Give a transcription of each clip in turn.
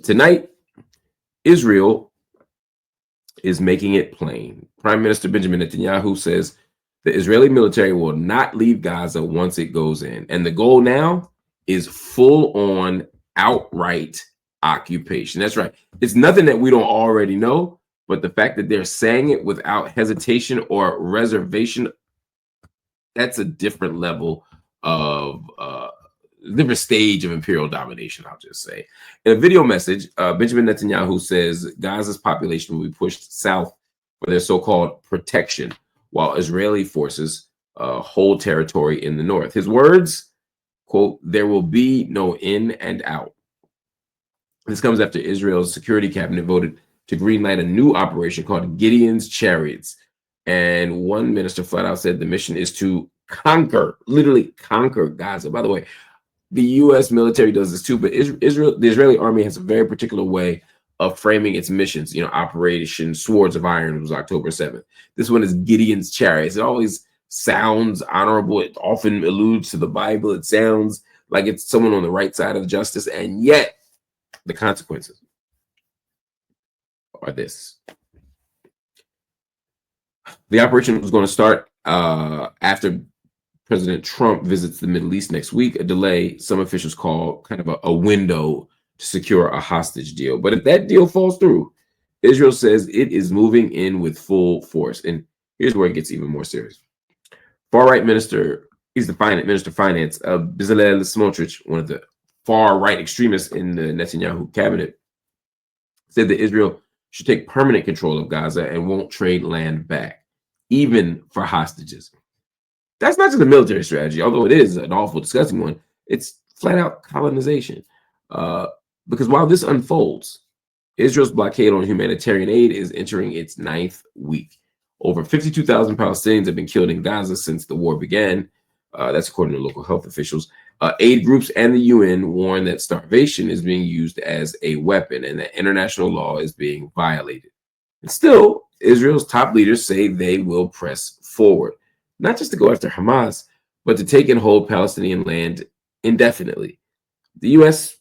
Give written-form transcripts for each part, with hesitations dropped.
Tonight, Israel is making it plain. Prime Minister Benjamin Netanyahu says the Israeli military will not leave Gaza once it goes in. And the goal now is full-on outright occupation. That's right. It's nothing that we don't already know, but the fact that they're saying it without hesitation or reservation, that's a different level of different stage of imperial domination, I'll just say. In a video message, Benjamin Netanyahu says Gaza's population will be pushed south for their so-called protection, while Israeli forces hold territory in the north. His words, quote, "There will be no in and out." This comes after Israel's security cabinet voted to greenlight a new operation called Gideon's Chariots. And one minister flat out said the mission is to conquer, literally conquer Gaza. By the way, the U.S. military does this too, but the Israeli army has a very particular way of framing its missions. You know, Operation Swords of Iron was October 7th. This one is Gideon's Chariots. It always sounds honorable. It often alludes to the Bible. It sounds like it's someone on the right side of justice, and yet the consequences are this. The operation was going to start after President Trump visits the Middle East next week, a delay some officials call kind of a window to secure a hostage deal. But if that deal falls through, Israel says it is moving in with full force. And here's where it gets even more serious. Far-right minister, he's the Minister of Finance, Bezalel Smotrich, one of the far-right extremists in the Netanyahu cabinet, said that Israel should take permanent control of Gaza and won't trade land back, even for hostages. That's not just a military strategy, although it is an awful, disgusting one. It's flat out colonization. Because while this unfolds, Israel's blockade on humanitarian aid is entering its 9th week. Over 52,000 Palestinians have been killed in Gaza since the war began. That's according to local health officials. Aid groups and the UN warn that starvation is being used as a weapon and that international law is being violated. And still, Israel's top leaders say they will press forward, not just to go after Hamas, but to take and hold Palestinian land indefinitely. The U.S.,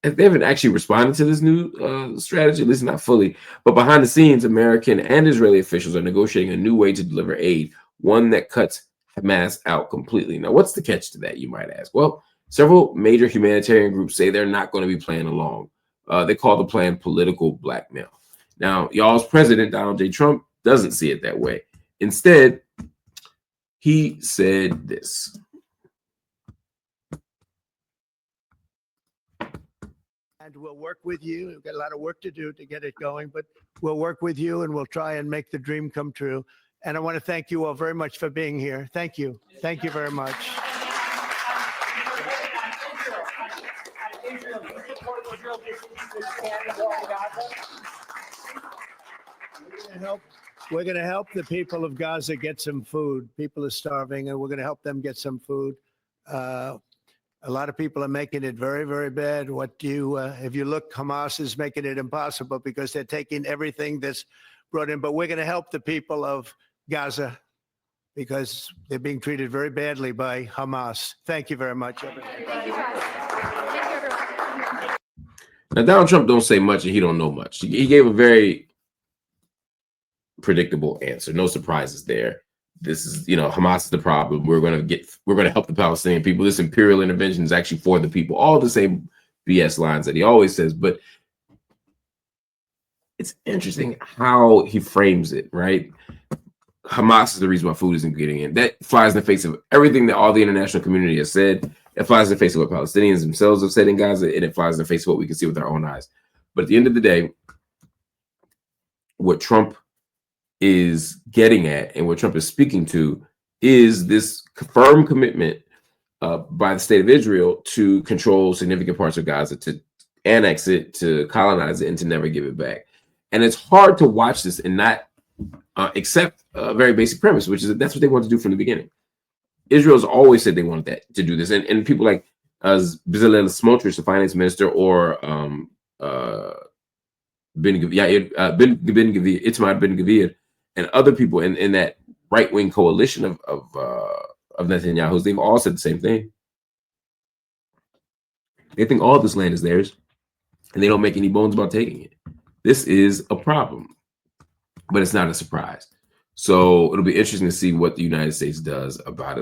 they haven't actually responded to this new strategy, at least not fully. But behind the scenes, American and Israeli officials are negotiating a new way to deliver aid, one that cuts Hamas out completely. Now, what's the catch to that, you might ask? Well, several major humanitarian groups say they're not going to be playing along. They call the plan political blackmail. Now, y'all's president, Donald J. Trump, doesn't see it that way. Instead, he said this. And we'll work with you. We've got a lot of work to do to get it going, but we'll work with you and we'll try and make the dream come true. And I want to thank you all very much for being here. Thank you. Thank you very much. We're going to help the people of Gaza get some food. People are starving, and we're going to help them get some food. A lot of people are making it very, very bad. If you look, Hamas is making it impossible because they're taking everything that's brought in. But we're going to help the people of Gaza because they're being treated very badly by Hamas. Thank you very much, everybody. Now, Donald Trump don't say much and he don't know much. He gave a very predictable answer. No surprises there. This is, Hamas is the problem. We're going to help the Palestinian people. This imperial intervention is actually for the people. All the same BS lines that he always says. But it's interesting how he frames it, right? Hamas is the reason why food isn't getting in. That flies in the face of everything that all the international community has said. It flies in the face of what Palestinians themselves have said in Gaza, and it flies in the face of what we can see with our own eyes. But at the end of the day, what Trump is getting at and what Trump is speaking to is this firm commitment by the state of Israel to control significant parts of Gaza, to annex it, to colonize it, and to never give it back. And it's hard to watch this and not accept a very basic premise, which is that that's what they want to do from the beginning. Israel's always said they wanted to do this. And people like Bezalel Smotrich, the finance minister, or Itamar Ben-Gvir, and other people in that right-wing coalition of Netanyahu's, they've all said the same thing. They think all this land is theirs. and they don't make any bones about taking it. This is a problem, but it's not a surprise. So it'll be interesting to see what the United States does about it.